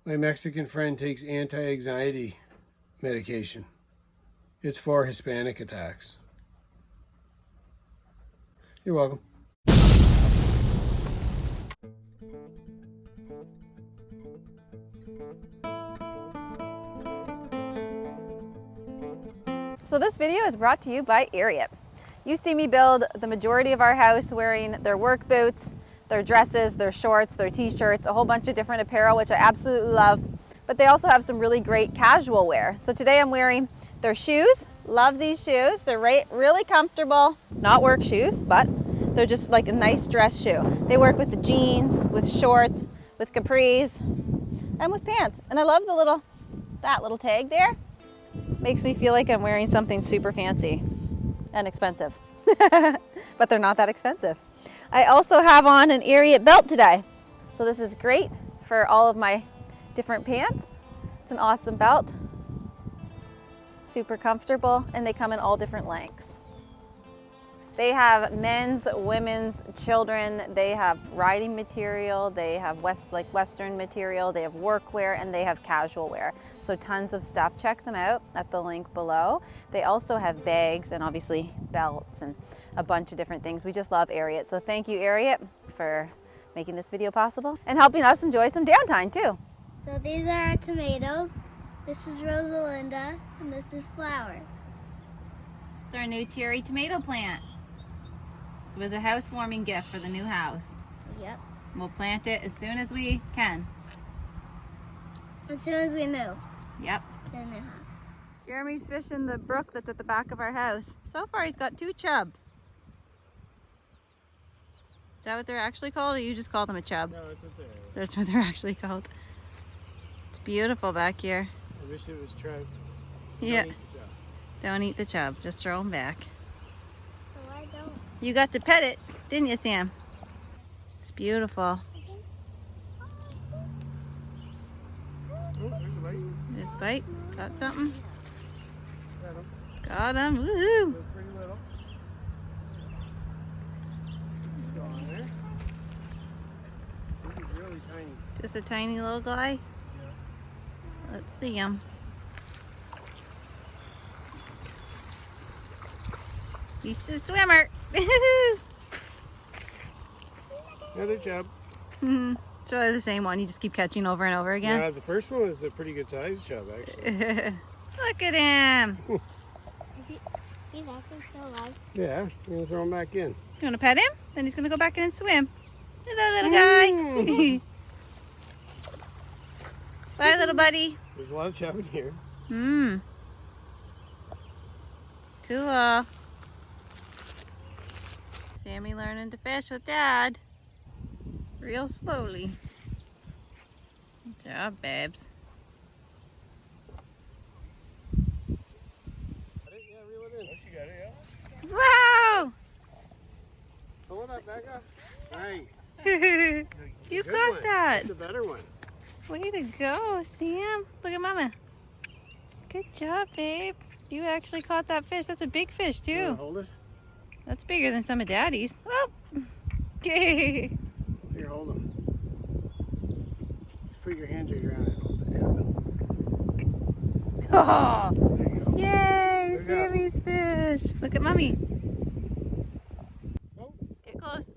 My Mexican friend takes anti-anxiety medication. It's for Hispanic attacks. You're welcome. So this video is brought to you by Ariat. You see me build the majority of our house wearing their work boots, their dresses, their shorts, their t-shirts, a whole bunch of different apparel, which I absolutely love. But they also have some really great casual wear. So today I'm wearing their shoes. Love these shoes. They're really comfortable. Not work shoes, but they're just like a nice dress shoe. They work with the jeans, with shorts, with capris, and with pants. And I love that little tag there. Makes me feel like I'm wearing something super fancy and expensive. But they're not that expensive. I also have on an Ariat belt today. So this is great for all of my different pants. It's an awesome belt. Super comfortable, and they come in all different lengths. They have men's, women's, children. They have riding material. They have Western material. They have workwear, and they have casual wear. So tons of stuff. Check them out at the link below. They also have bags and obviously belts and a bunch of different things. We just love Ariat. So thank you, Ariat, for making this video possible and helping us enjoy some downtime too. So these are our tomatoes. This is Rosalinda, and this is Flower. It's our new cherry tomato plant. It was a housewarming gift for the new house. Yep. We'll plant it as soon as we can. As soon as we move Yep. to the new house. Jeremy's fishing the brook that's at the back of our house. So far he's got 2 chub. Is that what they're actually called, or you just call them a chub? No, that's what they are. That's what they're actually called. It's beautiful back here. I wish it was trout. Yeah. Don't eat the trout. Don't eat the chub, just throw them back. So I don't. You got to pet it, didn't you, Sam? It's beautiful. Oh, there's a bite. This bite, got something? Got him. Got him, woohoo! That's pretty little. He's still on there. This is really tiny. Just a tiny little guy. Yeah. Let's see him. He's a swimmer. Another chub. It's really the same one. You just keep catching over and over again. Yeah, the first one was a pretty good sized chub, actually. Look at him. He's actually still alive. Yeah, I'm gonna throw him back in. You want to pet him? Then he's going to go back in and swim. Hello, little guy. Bye, little buddy. There's a lot of chub in here. Cool. Sammy learning to fish with Dad. Real slowly. Good job, babes. Got it? Yeah, reel it in. Oh, she got it, yeah. Wow! Pull it up, back up. Nice. You Good caught one. that. That's a better one. Way to go, Sam. Look at Mama. Good job, babe. You actually caught that fish. That's a big fish, You wanna too. hold it? That's bigger than some of Daddy's. Well, okay. Here, hold him. Just put your hands right around it. Hold it. Yeah. Oh, There you go. yay, There you go. Sammy's fish. Look at Mommy. Oh. Get close.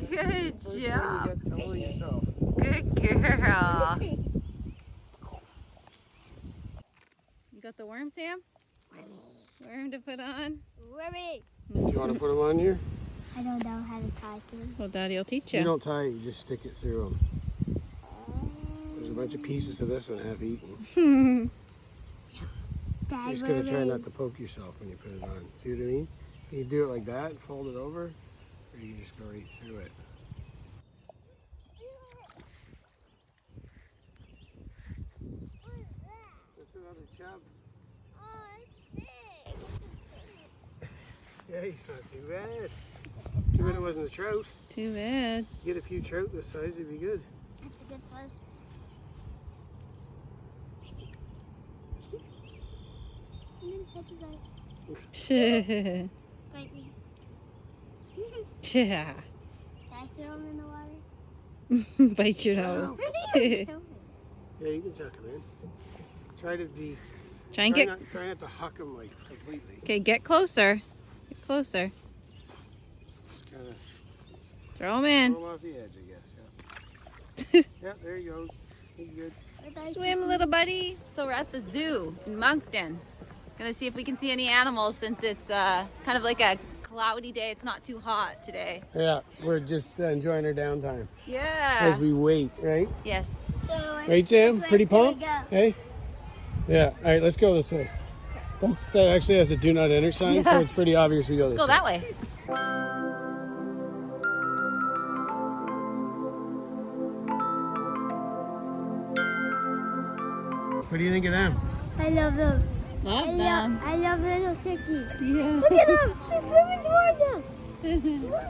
Good First one, job. You got to hold it yourself. Good girl. You got the worm, Sam? Worm to put on? Remy. Do you want to put them on here? I don't know how to tie them. Well, Daddy will teach You you. don't tie it, you just stick it through them. There's a bunch of pieces to this one half eaten. Dad, You're just going to try not to poke yourself when you put it on. See what I mean? You do it like that and fold it over, or you just go right through it. That's another chub. Oh, it's big. Yeah, he's not too bad. Too bad it wasn't a trout. Too bad. Get a few trout this size, it'd be good. That's a good size. And then catch his eye. Bite me. Yeah. Can I throw him in the water? Bite your nose. Yeah, you can chuck them in. Try to be. Try and get. Try not to huck them like completely. Okay, get closer. Get closer. Just kind of Throw them in. throw them off the edge, I guess. Yeah. Yeah, there he goes. He's good. Swim, little buddy. So we're at the zoo in Moncton. Gonna see if we can see any animals since it's kind of like a cloudy day. It's not too hot today. Yeah, we're just enjoying our downtime Yeah. as we wait, right? Yes. So, Right, Sam? Pretty where do we pumped? go? Hey? Yeah. All right, let's go this way. That actually has a do not enter sign, so Yeah. it's pretty obvious we go this Let's go way. that way. What do you think of them? I love them. Love them. I love little turkeys. Yeah. Look at them. They're swimming towards us.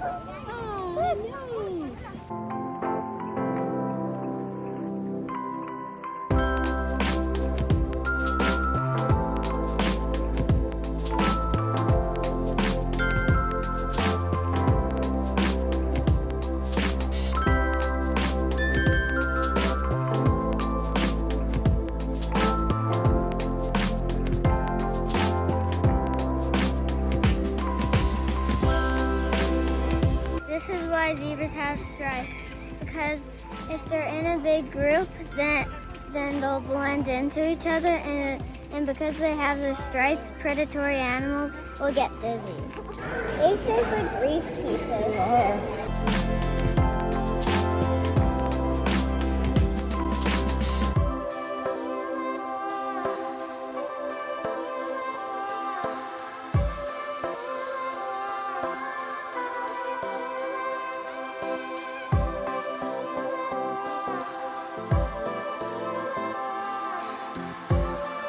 This is why zebras have stripes, because if they're in a big group, then they'll blend into each other, and because they have the stripes, predatory animals will get dizzy. They taste like Reese pieces.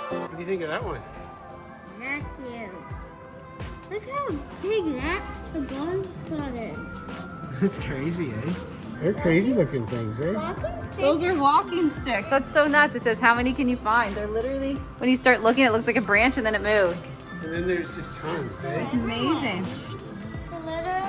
What do you think of that one? That's huge. Look how big the bottom spot is. That's crazy, eh? They're crazy looking things, eh? Those are walking sticks. That's so nuts. It says, how many can you find? They're literally, when you start looking, it looks like a branch and then it moves. And then there's just tons, eh? Amazing. Literally.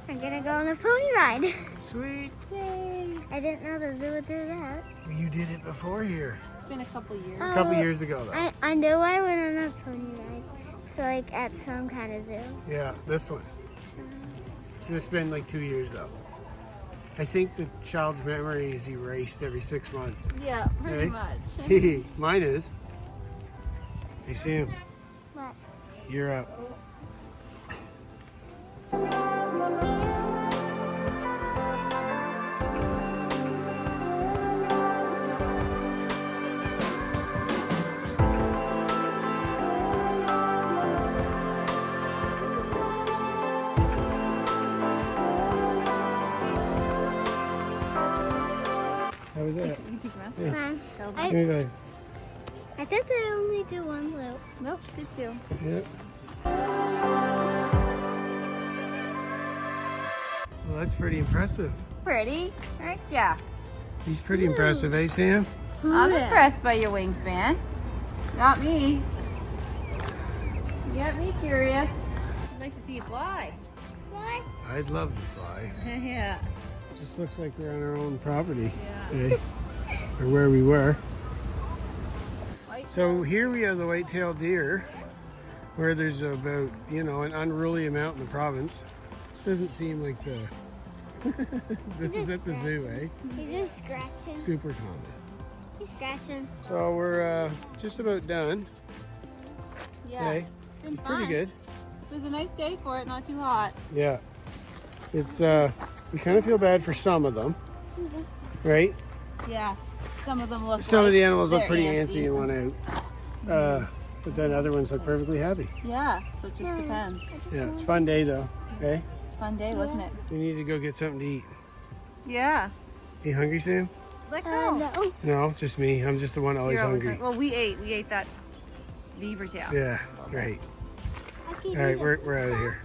I'm gonna go on a pony ride. Sweet. Yay! I didn't know the zoo would do that. You did it before here. It's been a couple years. A couple years ago, though. I know I went on a pony ride. So like at some kind of zoo. Yeah, this one. It's been like 2 years, though. I think the child's memory is erased every 6 months. Yeah, pretty Hey? much. Mine is. Hey, Sam, What? you're up. How was that? You take the rest? Yeah. Fine. Here you go. I think they only do one loop. Nope, did two. Yep. Well, that's pretty impressive. Pretty, right? Yeah. He's pretty impressive, eh, Sam? I'm impressed by your wingspan. Got me. You got me curious. I'd like to see you fly. What? I'd love to fly. Yeah. Just looks like we're on our own property, Yeah. eh? Or where we were. White So here we have the white-tailed deer, where there's about, you know, an unruly amount in the province. This doesn't seem like the... This is at the zoo, eh? He's just scratching. Super common. He's scratching. So we're just about done. Yeah. Okay. It's been It's fun. pretty good. It was a nice day for it, not too hot. Yeah. It's, we kind of feel bad for some of them, right? Yeah. Some of them look Some of like the animals look they're pretty antsy and want out. But then other ones look perfectly happy. Yeah, so it just depends. Yeah, it's a fun day though, okay? It's a fun day, wasn't it? We need to go get something to eat. Yeah. You hungry, Sam? Let go. No. No, just me. I'm just the one always You're always hungry. Well, we ate that beaver tail. Yeah, great. I can All right, eat it. we're out of here.